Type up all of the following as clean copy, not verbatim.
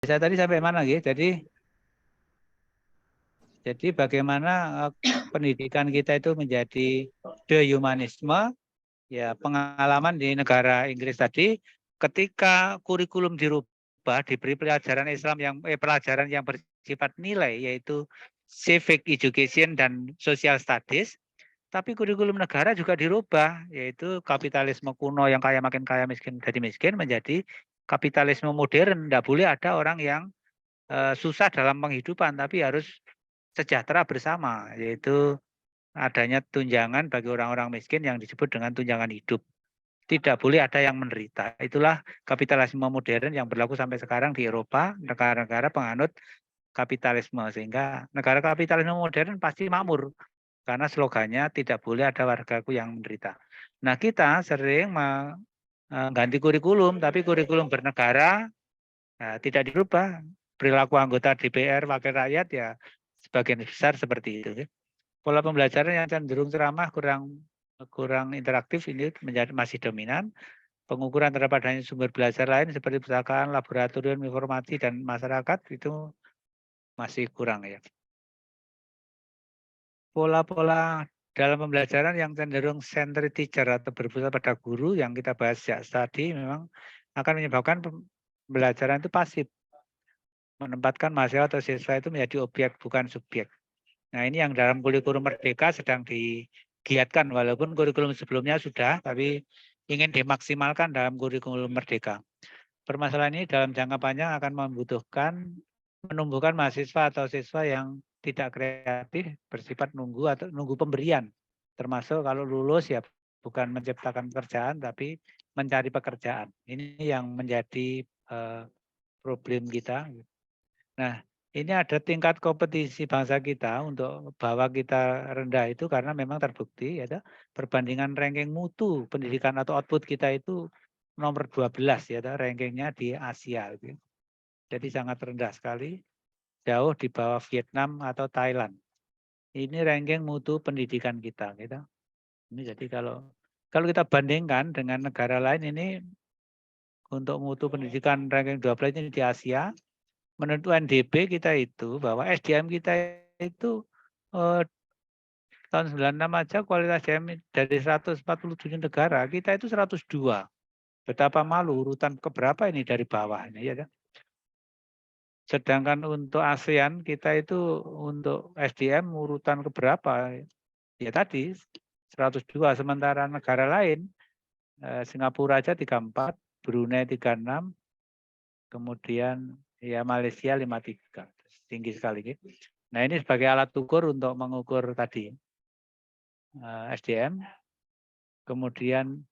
Saya tadi sampai mana gitu? Jadi bagaimana pendidikan kita itu menjadi dehumanisme, ya pengalaman di negara Inggris tadi, ketika kurikulum dirubah, diberi pelajaran Islam pelajaran yang bersifat nilai, yaitu civic education dan social studies, tapi kurikulum negara juga dirubah, yaitu kapitalisme kuno yang kaya makin kaya, miskin jadi miskin, menjadi kapitalisme modern. Tidak boleh ada orang yang susah dalam penghidupan, tapi harus sejahtera bersama, yaitu adanya tunjangan bagi orang-orang miskin yang disebut dengan tunjangan hidup. Tidak boleh ada yang menderita. Itulah kapitalisme modern yang berlaku sampai sekarang di Eropa, negara-negara penganut kapitalisme. Sehingga negara kapitalisme modern pasti makmur, karena slogannya tidak boleh ada wargaku yang menderita. Nah, kita sering mengganti kurikulum, tapi kurikulum bernegara tidak dirubah. Perilaku anggota DPR, wakil rakyat ya sebagian besar seperti itu. Pola pembelajaran yang cenderung ceramah, kurang interaktif ini masih dominan. Pengukuran terhadap adanya sumber belajar lain seperti perpustakaan, laboratorium informasi dan masyarakat itu masih kurang ya. Pola-pola dalam pembelajaran yang cenderung centered teacher atau berpusat pada guru yang kita bahas sejak tadi memang akan menyebabkan pembelajaran itu pasif, menempatkan mahasiswa atau siswa itu menjadi objek bukan subjek. Nah, ini yang dalam kurikulum merdeka sedang digiatkan, walaupun kurikulum sebelumnya sudah, tapi ingin dimaksimalkan dalam kurikulum merdeka. Permasalahan ini dalam jangka panjang akan membutuhkan menumbuhkan mahasiswa atau siswa yang tidak kreatif, bersifat nunggu pemberian. Termasuk kalau lulus ya bukan menciptakan pekerjaan, tapi mencari pekerjaan. Ini yang menjadi problem kita. Nah, ini ada tingkat kompetisi bangsa kita untuk bahwa kita rendah itu karena memang terbukti ya perbandingan ranking mutu pendidikan atau output kita itu nomor 12 ya rankingnya di Asia gitu. Jadi sangat rendah sekali, jauh di bawah Vietnam atau Thailand. Ini ranking mutu pendidikan kita gitu. Ini jadi kalau kita bandingkan dengan negara lain ini untuk mutu pendidikan ranking 12 ini di Asia, menurut UNDP kita itu bahwa SDM kita itu tahun 96 aja kualitas SDM dari 147 negara kita itu 102. Betapa malu urutan keberapa ini dari bawah ini ya kan. Sedangkan untuk ASEAN kita itu untuk SDM urutan keberapa? Ya tadi 102, sementara negara lain Singapura aja 34, Brunei 36, kemudian ya Malaysia 53. Tinggi sekali gitu. Nah, ini sebagai alat ukur untuk mengukur tadi SDM. Kemudian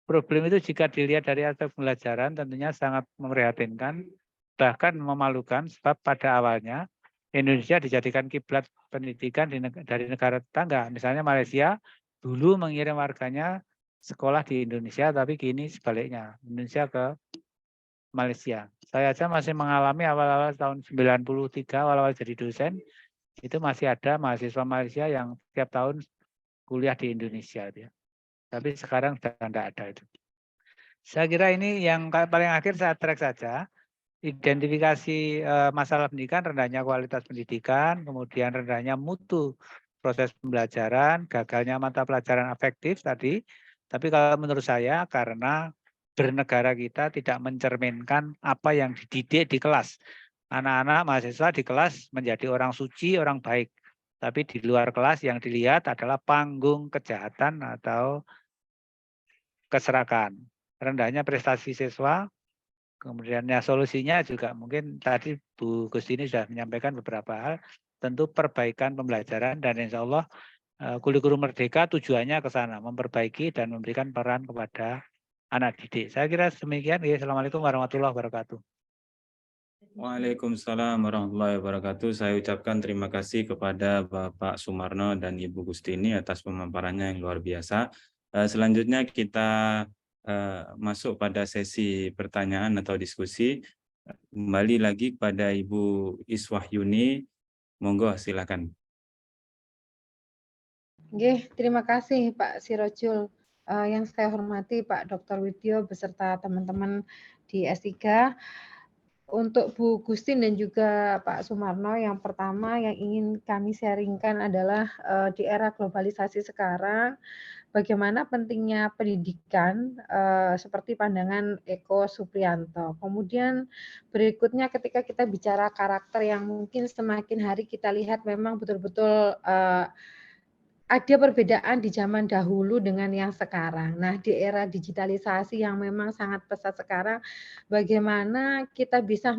problem itu jika dilihat dari aspek pembelajaran tentunya sangat memprihatinkan, bahkan memalukan sebab pada awalnya Indonesia dijadikan kiblat pendidikan dari negara tetangga. Misalnya Malaysia dulu mengirim warganya sekolah di Indonesia, tapi kini sebaliknya, Indonesia ke Malaysia. Saya aja masih mengalami awal-awal tahun 93, awal-awal jadi dosen, itu masih ada mahasiswa Malaysia yang tiap tahun kuliah di Indonesia. Tapi sekarang sudah tidak ada itu. Saya kira ini yang paling akhir saya track saja. Identifikasi masalah pendidikan, rendahnya kualitas pendidikan, kemudian rendahnya mutu proses pembelajaran, gagalnya mata pelajaran afektif tadi. Tapi kalau menurut saya karena bernegara kita tidak mencerminkan apa yang dididik di kelas. Anak-anak mahasiswa di kelas menjadi orang suci, orang baik. Tapi di luar kelas yang dilihat adalah panggung kejahatan atau keserakahan. Rendahnya prestasi siswa, kemudian ya solusinya juga mungkin tadi Bu Gustini sudah menyampaikan beberapa hal, tentu perbaikan pembelajaran dan insya Allah kurikulum merdeka tujuannya ke sana, memperbaiki dan memberikan peran kepada anak didik. Saya kira demikian. Assalamualaikum warahmatullahi wabarakatuh. Waalaikumsalam warahmatullahi wabarakatuh. Saya ucapkan terima kasih kepada Bapak Sumarno dan Ibu Gustini atas pemaparannya yang luar biasa. Selanjutnya kita masuk pada sesi pertanyaan atau diskusi. Kembali lagi kepada Ibu Iswahyuni. Monggo silakan. Terima kasih Pak Sirojul. Yang saya hormati Pak Dr. Widyo beserta teman-teman di S3. untuk Bu Gustin dan juga Pak Sumarno, yang pertama yang ingin kami sharingkan adalah di era globalisasi sekarang, bagaimana pentingnya pendidikan seperti pandangan Eko Supriyanto. Kemudian berikutnya ketika kita bicara karakter yang mungkin semakin hari kita lihat memang betul-betul ada perbedaan di zaman dahulu dengan yang sekarang. Nah, di era digitalisasi yang memang sangat pesat sekarang, bagaimana kita bisa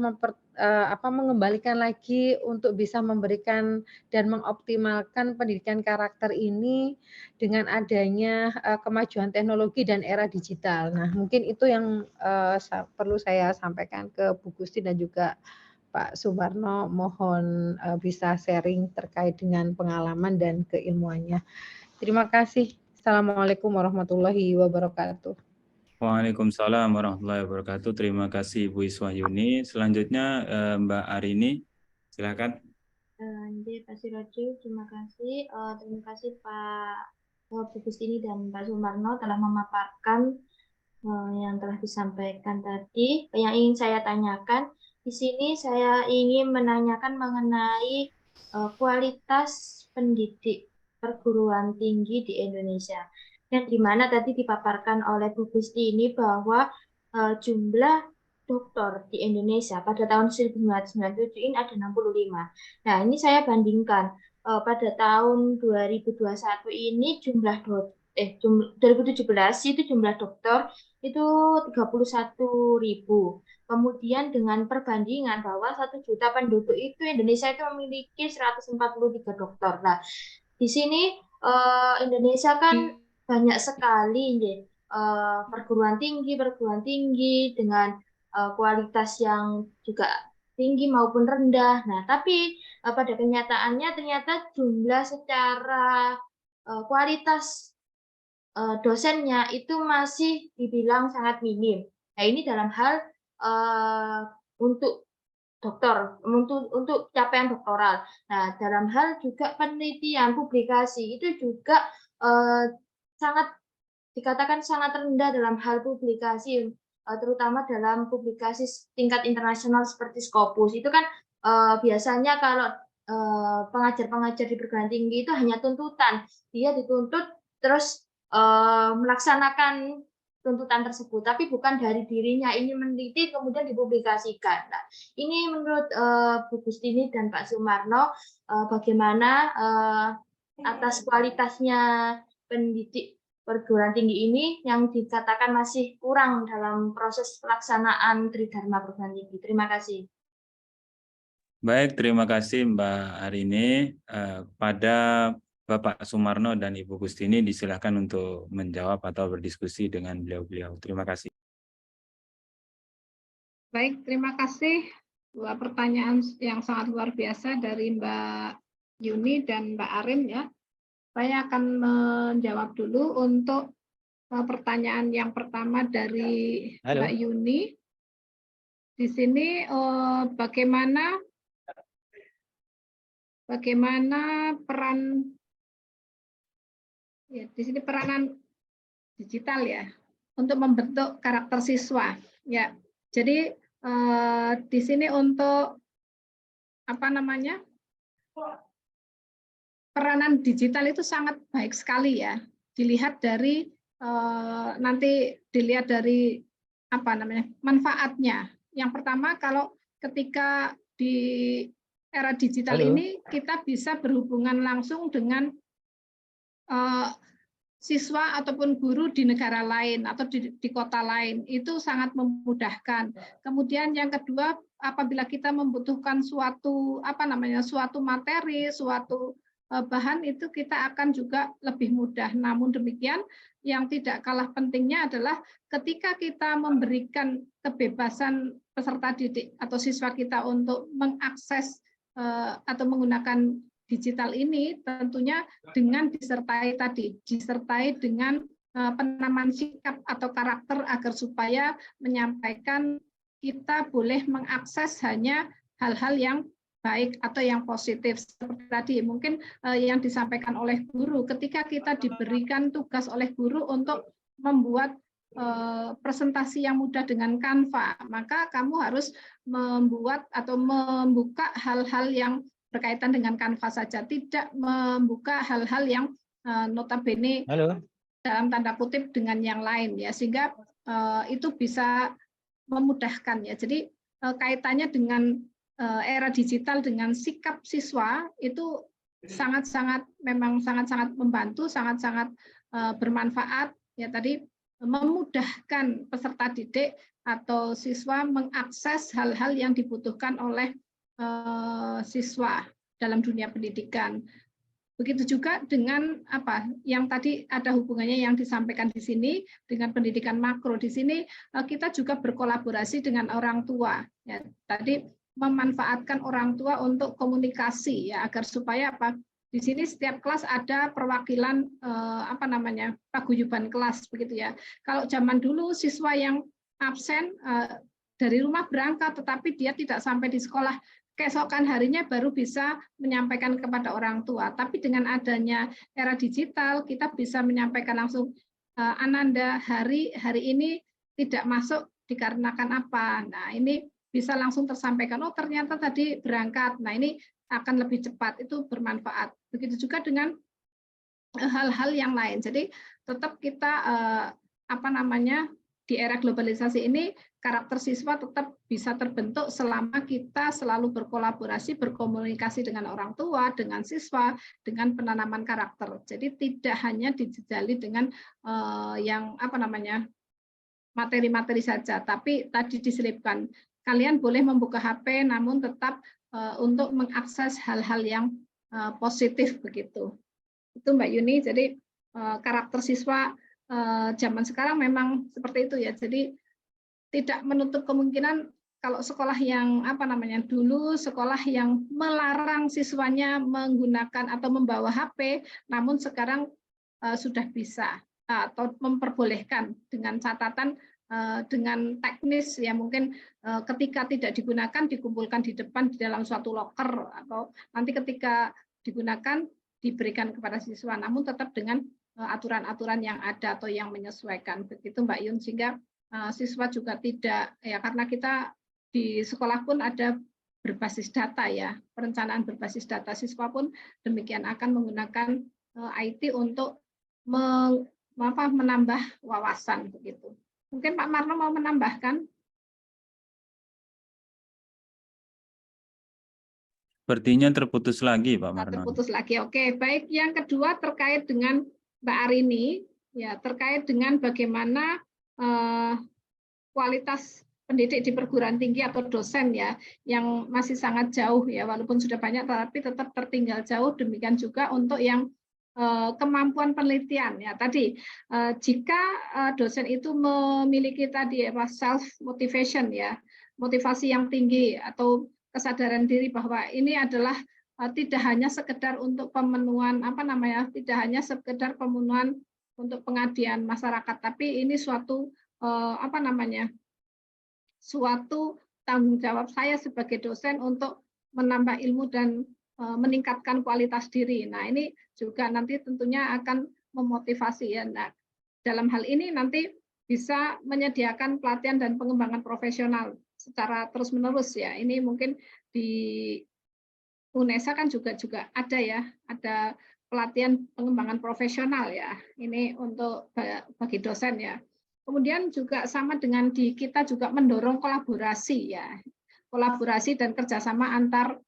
mengembalikan lagi untuk bisa memberikan dan mengoptimalkan pendidikan karakter ini dengan adanya kemajuan teknologi dan era digital. Nah, mungkin itu yang perlu saya sampaikan ke Bu Gusti dan juga Pak Sumarno, mohon bisa sharing terkait dengan pengalaman dan keilmuannya. Terima kasih. Assalamualaikum warahmatullahi wabarakatuh. Waalaikumsalam warahmatullahi wabarakatuh. Terima kasih Bu Iswahyuni. Selanjutnya Mbak Arini, silakan. Pak Sirojul, terima kasih. Terima kasih Pak Bu Gustini dan Pak Sumarno telah memaparkan yang telah disampaikan tadi. Yang ingin saya tanyakan, di sini saya ingin menanyakan mengenai kualitas pendidik perguruan tinggi di Indonesia. Dan di mana tadi dipaparkan oleh Bu Gusti ini bahwa jumlah doktor di Indonesia pada tahun 1997 ini ada 65. Nah, ini saya bandingkan pada tahun 2021 ini jumlah 2017 itu jumlah dokter itu 31.000. Kemudian dengan perbandingan bahwa 1 juta penduduk itu Indonesia itu memiliki 143 dokter. Nah, di sini Indonesia kan banyak sekali perguruan tinggi dengan kualitas yang juga tinggi maupun rendah. Nah, tapi pada kenyataannya ternyata jumlah secara kualitas dosennya itu masih dibilang sangat minim. Nah, ini dalam hal untuk dokter, untuk capaian doktoral. Nah, dalam hal juga penelitian, publikasi itu juga sangat dikatakan sangat rendah dalam hal publikasi, terutama dalam publikasi tingkat internasional seperti Scopus. Itu kan biasanya kalau pengajar-pengajar di perguruan tinggi itu hanya tuntutan, dia dituntut terus melaksanakan tuntutan tersebut, tapi bukan dari dirinya ini meneliti kemudian dipublikasikan. Nah, ini menurut Bu Gustini dan Pak Sumarno bagaimana atas kualitasnya pendidik perguruan tinggi ini yang dikatakan masih kurang dalam proses pelaksanaan Tridharma perguruan tinggi. Terima kasih. Baik, terima kasih Mbak Arini. Pada Bapak Sumarno dan Ibu Gustini disilakan untuk menjawab atau berdiskusi dengan beliau-beliau. Terima kasih. Baik, terima kasih. Dua pertanyaan yang sangat luar biasa dari Mbak Yuni dan Mbak Arin ya. Saya akan menjawab dulu untuk pertanyaan yang pertama dari Mbak Yuni. Di sini bagaimana peran ya, di sini peranan digital ya untuk membentuk karakter siswa ya. Jadi di sini untuk peranan digital itu sangat baik sekali ya. Dilihat dari nanti dilihat dari manfaatnya. Yang pertama, kalau ketika di era digital ini kita bisa berhubungan langsung dengan siswa ataupun guru di negara lain atau di kota lain, itu sangat memudahkan. Kemudian yang kedua, apabila kita membutuhkan suatu suatu materi, suatu bahan, itu kita akan juga lebih mudah. Namun demikian, yang tidak kalah pentingnya adalah ketika kita memberikan kebebasan peserta didik atau siswa kita untuk mengakses atau menggunakan digital ini, tentunya dengan disertai dengan penamaan sikap atau karakter agar supaya menyampaikan kita boleh mengakses hanya hal-hal yang baik atau yang positif. Seperti tadi mungkin yang disampaikan oleh guru, ketika kita diberikan tugas oleh guru untuk membuat presentasi yang mudah dengan Canva, maka kamu harus membuat atau membuka hal-hal yang berkaitan dengan Canva saja, tidak membuka hal-hal yang notabene Halo. dalam tanda kutip dengan yang lain ya, sehingga itu bisa memudahkan ya. Jadi kaitannya dengan era digital dengan sikap siswa itu sangat-sangat memang sangat-sangat membantu, sangat-sangat bermanfaat ya, tadi memudahkan peserta didik atau siswa mengakses hal-hal yang dibutuhkan oleh siswa dalam dunia pendidikan. Begitu juga dengan apa yang tadi ada hubungannya yang disampaikan di sini dengan pendidikan makro. Di sini kita juga berkolaborasi dengan orang tua. Ya, tadi memanfaatkan orang tua untuk komunikasi ya, agar supaya apa? Di sini setiap kelas ada perwakilan paguyuban kelas begitu ya. Kalau zaman dulu siswa yang absen dari rumah berangkat tetapi dia tidak sampai di sekolah, keesokan harinya baru bisa menyampaikan kepada orang tua. Tapi dengan adanya era digital, kita bisa menyampaikan langsung, Ananda, hari ini tidak masuk dikarenakan apa. Nah, ini bisa langsung tersampaikan, oh ternyata tadi berangkat. Nah, ini akan lebih cepat, itu bermanfaat. Begitu juga dengan hal-hal yang lain. Jadi tetap kita di era globalisasi ini karakter siswa tetap bisa terbentuk selama kita selalu berkolaborasi, berkomunikasi dengan orang tua, dengan siswa, dengan penanaman karakter. Jadi tidak hanya dijejali dengan materi-materi saja, tapi tadi diselipkan. Kalian boleh membuka HP, namun tetap untuk mengakses hal-hal yang positif begitu. Itu Mbak Yuni. Jadi karakter siswa zaman sekarang memang seperti itu ya. Jadi tidak menutup kemungkinan kalau sekolah yang dulu sekolah yang melarang siswanya menggunakan atau membawa HP, namun sekarang sudah bisa atau memperbolehkan dengan catatan dengan teknis ya, mungkin ketika tidak digunakan dikumpulkan di depan di dalam suatu loker, atau nanti ketika digunakan diberikan kepada siswa, namun tetap dengan aturan-aturan yang ada atau yang menyesuaikan begitu Mbak Yun, sehingga siswa juga tidak ya, karena kita di sekolah pun ada berbasis data ya, perencanaan berbasis data, siswa pun demikian akan menggunakan IT untuk menambah wawasan begitu. Mungkin Pak Marno mau menambahkan? Sepertinya terputus lagi Pak Marno. Terputus lagi. Oke, baik. Yang kedua terkait dengan Mbak Arini, ya, terkait dengan bagaimana kualitas pendidik di perguruan tinggi atau dosen ya, yang masih sangat jauh ya, walaupun sudah banyak tapi tetap tertinggal jauh. Demikian juga untuk yang kemampuan penelitian ya, tadi jika dosen itu memiliki tadi self motivation ya, motivasi yang tinggi atau kesadaran diri bahwa ini adalah tidak hanya sekedar untuk pemenuhan tidak hanya sekedar pemenuhan untuk pengabdian masyarakat, tapi ini suatu suatu tanggung jawab saya sebagai dosen untuk menambah ilmu dan meningkatkan kualitas diri. Nah, ini juga nanti tentunya akan memotivasi ya. Nah, dalam hal ini nanti bisa menyediakan pelatihan dan pengembangan profesional secara terus-menerus ya. Ini mungkin di UNESA kan juga ada ya, ada pelatihan pengembangan profesional ya. Ini untuk bagi dosen ya. Kemudian juga sama dengan di kita juga mendorong kolaborasi ya, kolaborasi dan kerjasama antar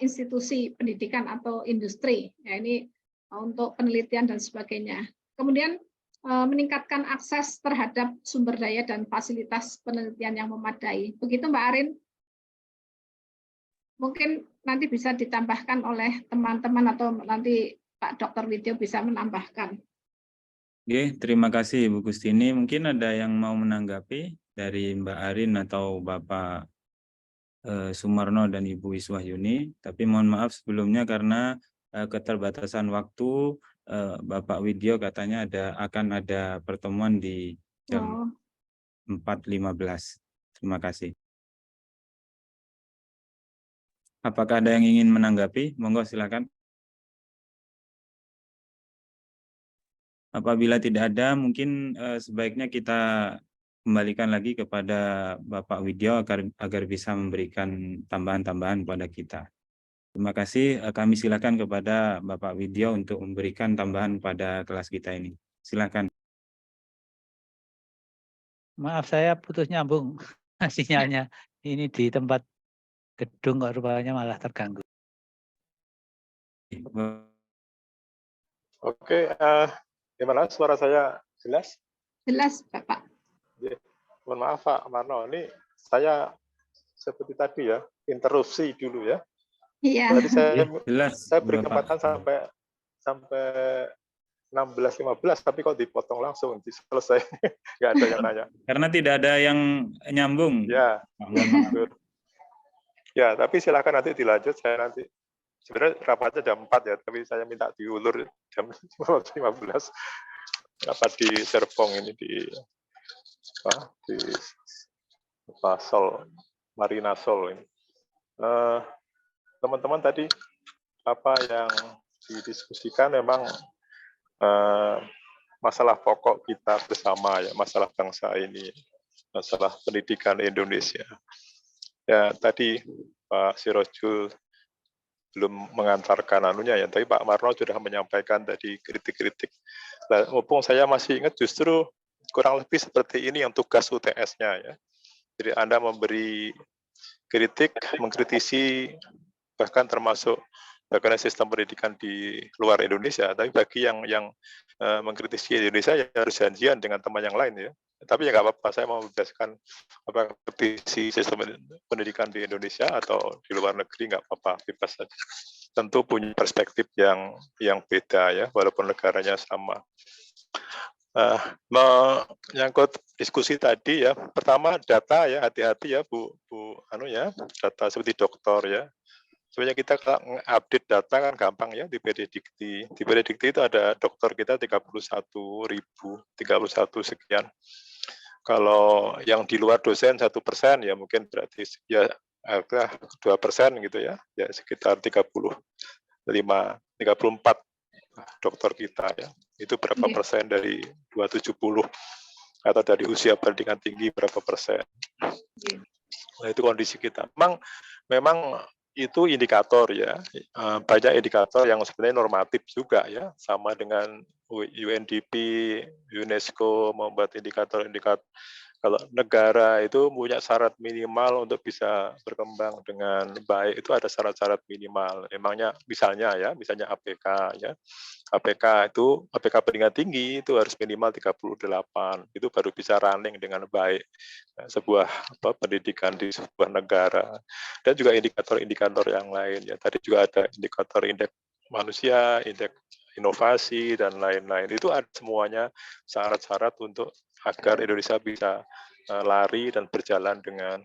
institusi pendidikan atau industri. Ya, ini untuk penelitian dan sebagainya. Kemudian meningkatkan akses terhadap sumber daya dan fasilitas penelitian yang memadai. Begitu Mbak Arin. Mungkin nanti bisa ditambahkan oleh teman-teman atau nanti Pak Dr. Widyo bisa menambahkan. Oke, terima kasih Ibu Gustini. Mungkin ada yang mau menanggapi dari Mbak Arin atau Bapak Sumarno dan Ibu Iswahyuni. Tapi mohon maaf sebelumnya karena keterbatasan waktu, Bapak Widyo katanya akan ada pertemuan di jam 4.15. Terima kasih. Apakah ada yang ingin menanggapi? Monggo silakan. Apabila tidak ada, mungkin sebaiknya kita kembalikan lagi kepada Bapak Widyo agar bisa memberikan tambahan-tambahan kepada kita. Terima kasih. Kami silakan kepada Bapak Widyo untuk memberikan tambahan pada kelas kita ini. Silakan. Maaf, saya putus nyambung sinyalnya. Ini di tempat gedung kok rupanya malah terganggu. Oke, gimana suara saya jelas? Jelas, Bapak. Mohon maaf Pak Marno, ini saya seperti tadi ya, interupsi dulu ya. Iya. Tadi Jelas, saya beri Bapak. kesempatan sampai 16.15, tapi kok dipotong langsung, selesai. Nggak ada yang nanya. Karena tidak ada yang nyambung. Ya, ya, tapi silakan nanti dilanjut. Saya nanti sebenarnya rapatnya jam 4 ya, tapi saya minta diulur jam 15. Rapat di Serpong ini di Sol, Marina Sol ini. Teman-teman tadi apa yang didiskusikan memang masalah pokok kita bersama ya, masalah bangsa ini, masalah pendidikan Indonesia. Ya tadi Pak Sirojul belum mengantarkan anunya ya, tapi Pak Marno sudah menyampaikan tadi kritik-kritik. Nah, mumpung saya masih ingat justru kurang lebih seperti ini yang tugas UTS-nya ya. Jadi Anda memberi kritik, mengkritisi bahkan termasuk bagaimana sistem pendidikan di luar Indonesia, tapi bagi yang mengkritisi Indonesia ya harus janjian dengan teman yang lain ya. Tapi ya nggak apa-apa, saya mau berdasarkan apa kritisi sistem pendidikan di Indonesia atau di luar negeri nggak apa-apa, bebas saja. Tentu punya perspektif yang beda ya, walaupun negaranya sama. Menyangkut diskusi tadi ya, pertama data ya, hati-hati ya Bu anu ya, data seperti dokter ya. Sebenarnya kita update data kan gampang ya di PD Dikti. Di PD Dikti itu ada dokter kita 31.000, 31 sekian. Kalau yang di luar dosen 1% ya mungkin berarti ya 2% gitu ya, ya sekitar 34 dokter kita ya. Itu berapa persen dari 270 atau dari usia pendidikan tinggi berapa persen. Nah, itu kondisi kita. Memang itu indikator ya, banyak indikator yang sebenarnya normatif juga ya, sama dengan UNDP, UNESCO membuat indikator-indikator. Kalau negara itu punya syarat minimal untuk bisa berkembang dengan baik, itu ada syarat-syarat minimal. Emangnya misalnya APK ya. APK pendidikan tinggi itu harus minimal 38, itu baru bisa running dengan baik sebuah pendidikan di sebuah negara. Dan juga indikator-indikator yang lain ya. Tadi juga ada indeks manusia, indeks inovasi dan lain-lain. Itu ada semuanya syarat-syarat untuk agar Indonesia bisa lari dan berjalan dengan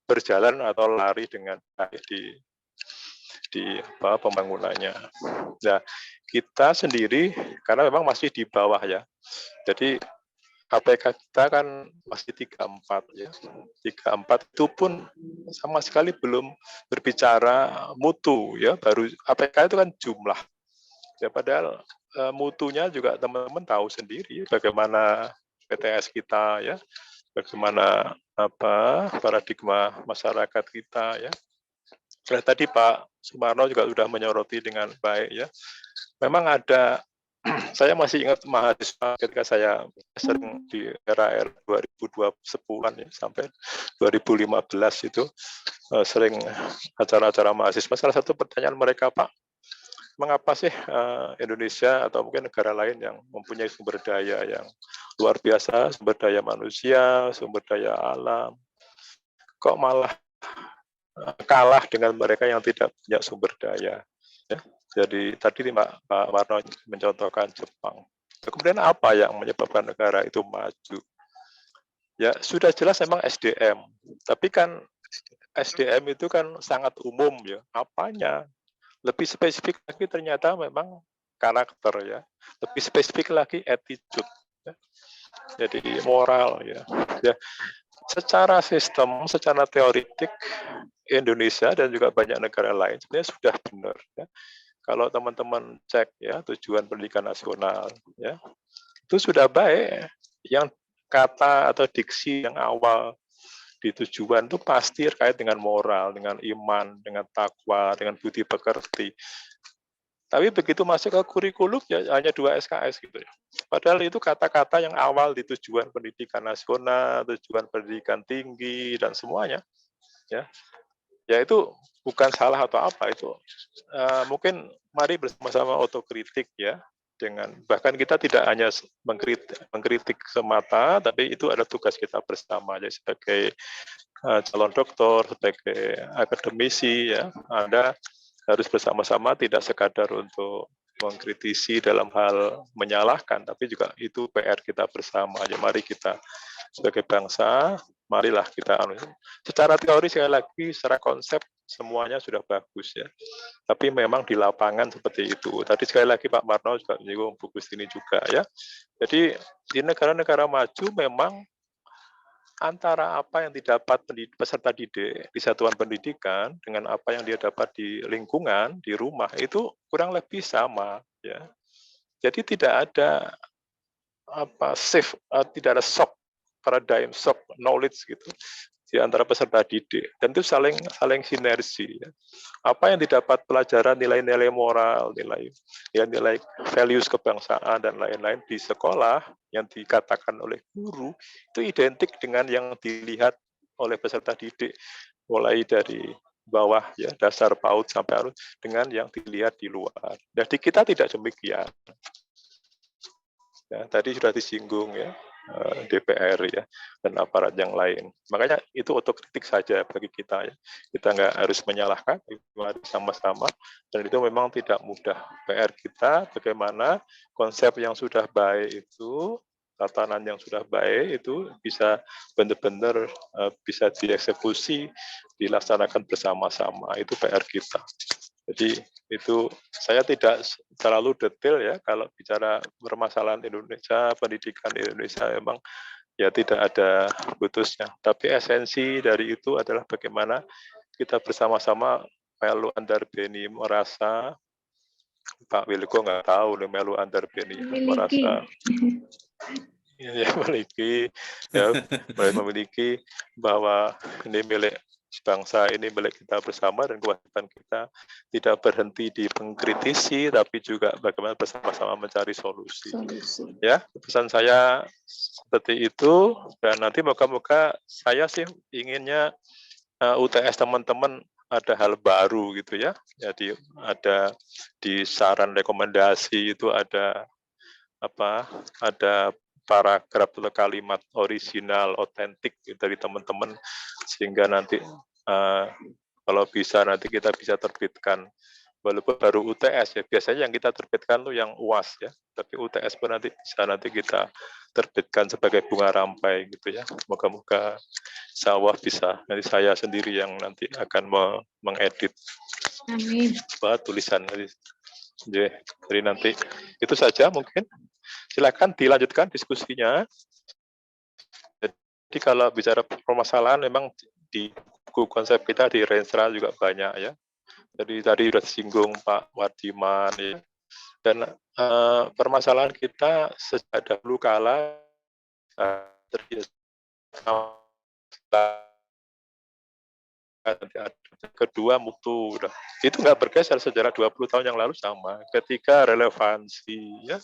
berjalan atau lari dengan baik di pembangunannya. Nah, kita sendiri karena memang masih di bawah ya. Jadi APK kita kan masih 34 ya. 34 itu pun sama sekali belum berbicara mutu ya, baru APK itu kan jumlah. Ya padahal mutunya juga teman-teman tahu sendiri bagaimana PTS kita ya, bagaimana paradigma masyarakat kita ya. Sudah tadi Pak Sumarno juga sudah menyoroti dengan baik ya. Memang ada, saya masih ingat mahasiswa ketika saya sering di era 2010-an ya, sampai 2015 itu sering acara-acara mahasiswa. Salah satu pertanyaan mereka, Pak, mengapa sih Indonesia atau mungkin negara lain yang mempunyai sumber daya yang luar biasa, sumber daya manusia, sumber daya alam, kok malah kalah dengan mereka yang tidak punya sumber daya. Ya. Jadi tadi Pak Marno mencontohkan Jepang. Kemudian apa yang menyebabkan negara itu maju? Ya sudah jelas memang SDM. Tapi kan SDM itu kan sangat umum ya. Apanya? Lebih spesifik lagi ternyata memang karakter ya. Lebih spesifik lagi attitude. Ya. Jadi moral ya. Ya. Secara sistem, secara teoritik Indonesia dan juga banyak negara lain sebenarnya sudah benar. Ya. kalau teman-teman cek ya tujuan pendidikan nasional ya, itu sudah baik. Yang kata atau diksi yang awal di tujuan itu pasti terkait dengan moral, dengan iman, dengan takwa, dengan budi pekerti. Tapi begitu masuk ke kurikulum ya hanya 2 SKS gitu ya. Padahal itu kata-kata yang awal di tujuan pendidikan nasional, tujuan pendidikan tinggi dan semuanya ya. Ya itu bukan salah atau apa itu. Mungkin mari bersama-sama otokritik ya, dengan bahkan kita tidak hanya mengkritik semata, tapi itu adalah tugas kita bersama jadi sebagai calon doktor, sebagai akademisi ya, Anda harus bersama-sama tidak sekadar untuk mengkritisi dalam hal menyalahkan, tapi juga itu PR kita bersama. Ya, mari kita sebagai bangsa, marilah kita secara teori sekali lagi, secara konsep semuanya sudah bagus ya. Tapi memang di lapangan seperti itu. Tadi sekali lagi Pak Marno juga menyinggung buku ini juga ya. Jadi di negara-negara maju memang antara apa yang didapat peserta didik di satuan pendidikan dengan apa yang dia dapat di lingkungan, di rumah, itu kurang lebih sama. Ya. Jadi tidak ada tidak ada shock, paradigm shock knowledge gitu di antara peserta didik, dan itu saling sinergi. Ya. Apa yang didapat pelajaran nilai-nilai moral, nilai-nilai values kebangsaan dan lain-lain di sekolah yang dikatakan oleh guru itu identik dengan yang dilihat oleh peserta didik mulai dari bawah ya dasar PAUD sampai dengan yang dilihat di luar. Jadi kita tidak demikian. Ya, tadi sudah disinggung ya. DPR ya dan aparat yang lain. Makanya itu otokritik saja bagi kita ya. Kita nggak harus menyalahkan, sama-sama. Dan itu memang tidak mudah. PR kita bagaimana konsep yang sudah baik itu, tatanan yang sudah baik itu bisa benar-benar bisa dieksekusi, dilaksanakan bersama-sama. Itu PR kita. Jadi itu saya tidak terlalu detail ya kalau bicara permasalahan Indonesia, pendidikan di Indonesia memang ya tidak ada putusnya. Tapi esensi dari itu adalah bagaimana kita bersama-sama melu andarbeni merasa Pak Wilko nggak tahu nih melu andarbeni merasa ya memiliki bahwa ini milik bangsa, ini milik kita bersama, dan kewajiban kita tidak berhenti di mengkritisi tapi juga bagaimana bersama-sama mencari solusi. Ya, pesan saya seperti itu, dan nanti moga-moga saya sih inginnya UTS teman-teman ada hal baru gitu ya. Jadi ada di saran rekomendasi itu ada paragraf atau kalimat original, otentik dari teman-teman, sehingga nanti kalau bisa nanti kita bisa terbitkan, walaupun baru UTS ya, biasanya yang kita terbitkan tuh yang UAS ya, tapi UTS pun nanti bisa kita terbitkan sebagai bunga rampai gitu ya. Moga-moga insya Allah bisa, nanti saya sendiri yang nanti akan mengedit tulisan nanti. Jadi nanti itu saja mungkin. Silakan dilanjutkan diskusinya. Jadi kalau bicara permasalahan memang di buku konsep kita di Renstra juga banyak ya. Jadi tadi sudah disinggung Pak Wardiman ya. Dan permasalahan kita sejak dahulu kala kedua mutu itu nggak bergeser sejarah 20 tahun yang lalu sama. Ketiga relevansi ya,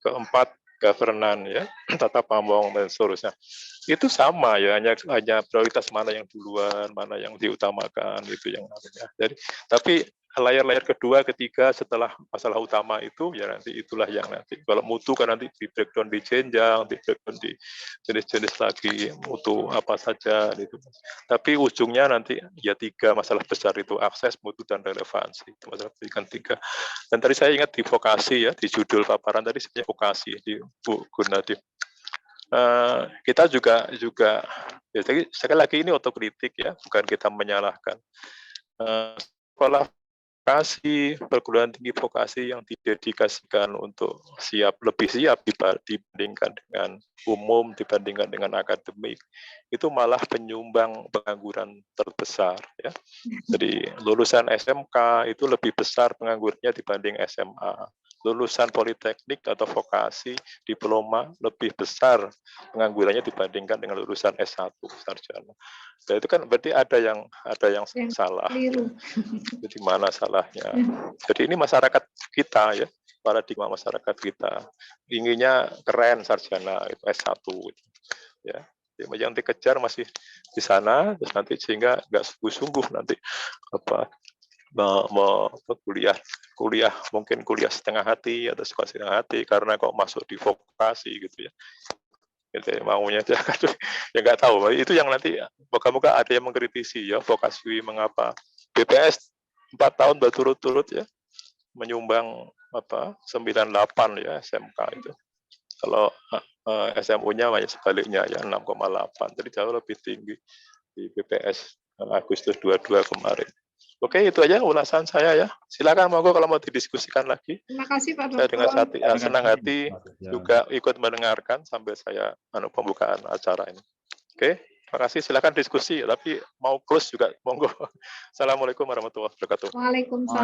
keempat governance ya, tata pamong dan seterusnya itu sama ya, hanya prioritas mana yang duluan, mana yang diutamakan itu yang namanya. Jadi tapi layar-layar kedua, ketiga setelah masalah utama itu ya nanti itulah yang nanti kalau mutu kan nanti di breakdown di jenjang, di breakdown di jenis-jenis lagi mutu apa saja gitu. Tapi ujungnya nanti ya tiga masalah besar itu, akses, mutu dan relevansi. Itu masalah pendidikan tiga. Dan tadi saya ingat di vokasi ya, di judul paparan tadi sebenarnya vokasi di Bu Gunadi. Kita juga ya, sekali lagi ini otokritik ya, bukan kita menyalahkan. Sekolah vokasi, perguruan tinggi vokasi yang didedikasikan untuk lebih siap dibandingkan dengan umum, dibandingkan dengan akademik, itu malah penyumbang pengangguran terbesar ya. Jadi lulusan SMK itu lebih besar penganggurannya dibanding SMA. Lulusan politeknik atau vokasi, diploma lebih besar penganggurannya dibandingkan dengan lulusan S1 sarjana. Nah, itu kan berarti ada yang salah. Keliru. Di mana salahnya? Jadi ini masyarakat kita ya, paradigma masyarakat kita inginnya keren sarjana itu S1 gitu. Ya. Yang dikejar masih di sana, terus nanti sehingga nggak sungguh-sungguh nanti kuliah mungkin kuliah setengah hati atau sekolah setengah hati karena kok masuk di vokasi gitu ya. Gitu ya, maunya aja ya nggak tahu. Itu yang nanti moga-moga ada yang mengkritisi ya vokasi mengapa BPS 4 tahun berturut-turut ya menyumbang 98 ya SMK itu. Kalau SMU-nya sebaliknya ya 6,8. Jadi jauh lebih tinggi di BPS Agustus 22 kemarin. Oke, itu aja ulasan saya ya. Silakan monggo kalau mau didiskusikan lagi. Terima kasih Pak Dr. Saya dengan senang hati juga ikut mendengarkan sambil saya pembukaan acara ini. Oke, terima kasih. Silakan diskusi, tapi mau close juga monggo. Assalamualaikum warahmatullahi wabarakatuh. Waalaikumsalam.